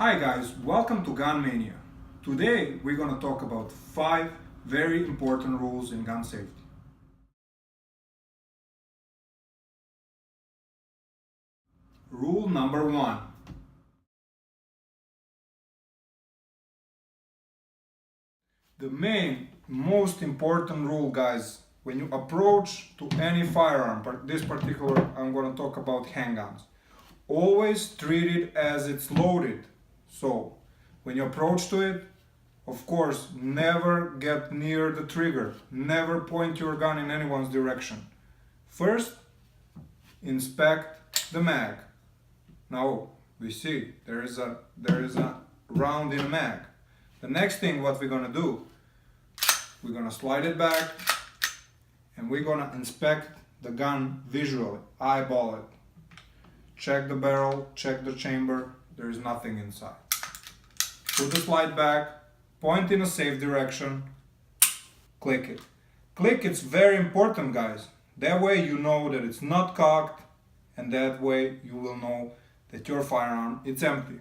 Hi guys, welcome to Gun Mania. Today we're going to talk about 5 very important rules in gun safety. Rule number 1. The most important rule, guys, when you approach to any firearm, this particular I'm going to talk about handguns, always treat it as it's loaded. So when you approach to it, of course, never get near the trigger. Never point your gun in anyone's direction. First, inspect the mag. Now we see there is a round in a mag. The next thing what we're gonna do, we're gonna slide it back and we're gonna inspect the gun visually, eyeball it. Check the barrel, check the chamber, there is nothing inside. Put the slide back, point in a safe direction, click it. Click, it's very important, guys. That way you know that it's not cocked, and that way you will know that your firearm is empty.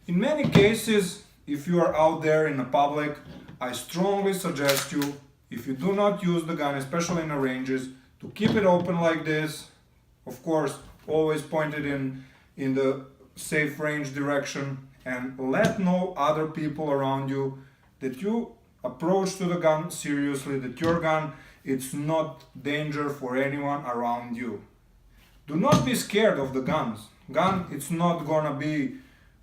In many cases, if you are out there in the public, I strongly suggest you, if you do not use the gun, especially in the ranges, to keep it open like this. Of course, always point it in the safe range direction, and let know other people around you that you approach to the gun seriously, that your gun it's not danger for anyone around you. Do not be scared of the guns. Gun it's not gonna be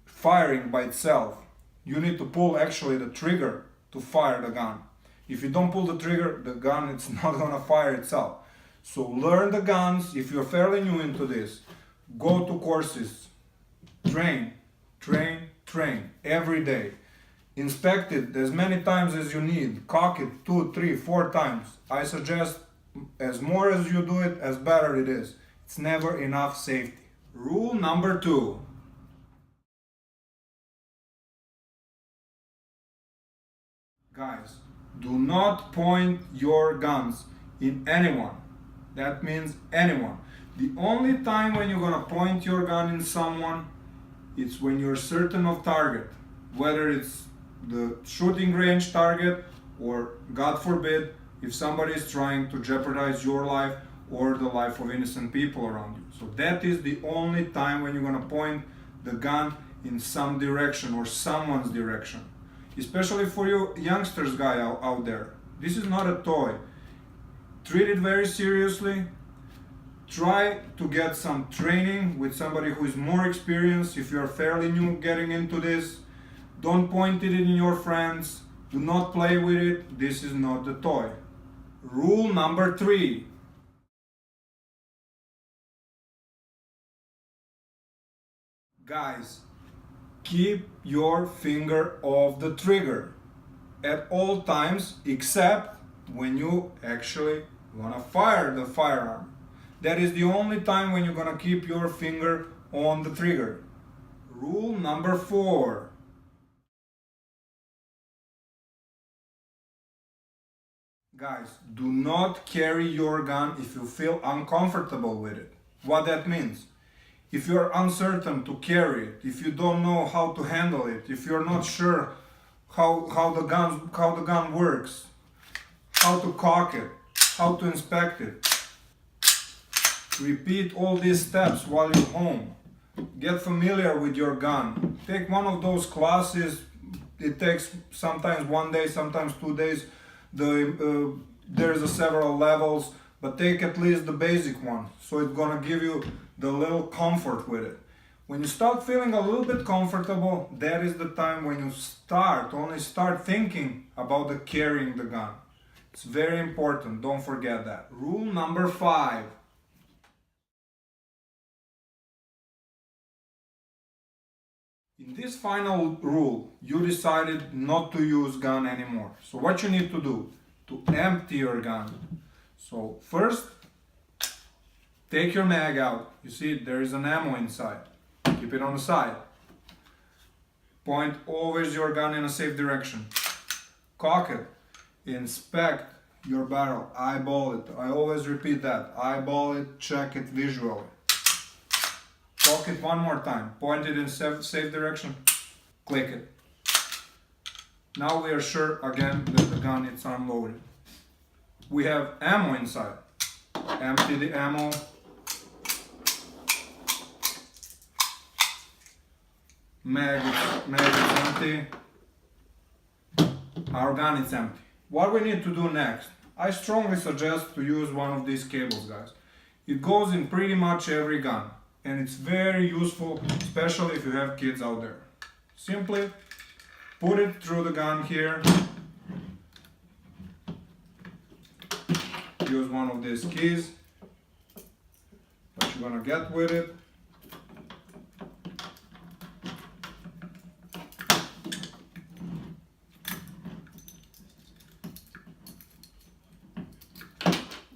firing by itself. You need to pull actually the trigger to fire the gun. If you don't pull the trigger, the gun it's not gonna fire itself. So learn the guns. If you're fairly new into this, go to courses, train every day. Inspect it as many times as you need. Cock it 2, 3, 4 times. I suggest as more as you do it, as better it is. It's never enough safety. Rule number 2. Guys, do not point your guns in anyone. That means anyone. The only time when you're gonna point your gun in someone, it's when you're certain of target, whether it's the shooting range target or, God forbid, if somebody is trying to jeopardize your life or the life of innocent people around you. So that is the only time when you're gonna point the gun in some direction or someone's direction. Especially for you youngsters guy out there. This is not a toy. Treat it very seriously. Try to get some training with somebody who is more experienced. If you're fairly new getting into this, don't point it in your friends. Do not play with it. This is not a toy. Rule number 3. Guys, keep your finger off the trigger at all times except when you actually want to fire the firearm. That is the only time when you're gonna keep your finger on the trigger. Rule number 4. Guys, do not carry your gun if you feel uncomfortable with it. What that means? If you're uncertain to carry it, if you don't know how to handle it, if you're not sure how the gun works, how to cock it, how to inspect it, repeat all these steps while you're home. Get familiar with your gun. Take one of those classes. It takes sometimes 1 day, sometimes 2 days. There's several levels, but take at least the basic one. So it's gonna give you the little comfort with it. When you start feeling a little bit comfortable, that is the time when you only start thinking about the carrying the gun. It's very important, don't forget that. Rule number 5. In this final rule, you decided not to use gun anymore. So what you need to do to empty your gun. So first, take your mag out. You see there is an ammo inside. Keep it on the side. Point always your gun in a safe direction. Cock it. Inspect your barrel. Eyeball it. I always repeat that. Eyeball it, check it visually. Cock it one more time. Point it in safe direction. click it. Now we are sure again that the gun is unloaded. We have ammo inside. Empty the ammo. Mag is empty. Our gun is empty. What we need to do next? I strongly suggest to use one of these cables, guys. It goes in pretty much every gun and it's very useful, especially if you have kids out there. Simply put it through the gun here. Use one of these keys that you're gonna get with it.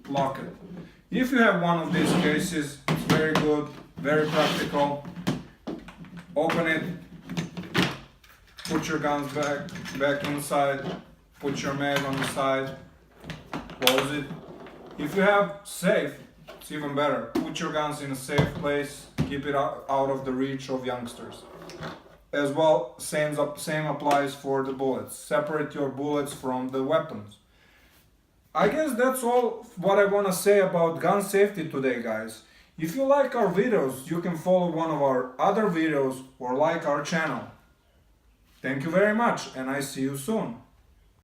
Lock it. If you have one of these cases, it's very good, very practical. Open it, put your guns back inside, put your mag on the side, close it. If you have safe, it's even better. Put your guns in a safe place, keep it out of the reach of youngsters. As well, same applies for the bullets. Separate your bullets from the weapons. I guess that's all what I want to say about gun safety today, guys. If you like our videos, you can follow one of our other videos or like our channel. Thank you very much and I see you soon.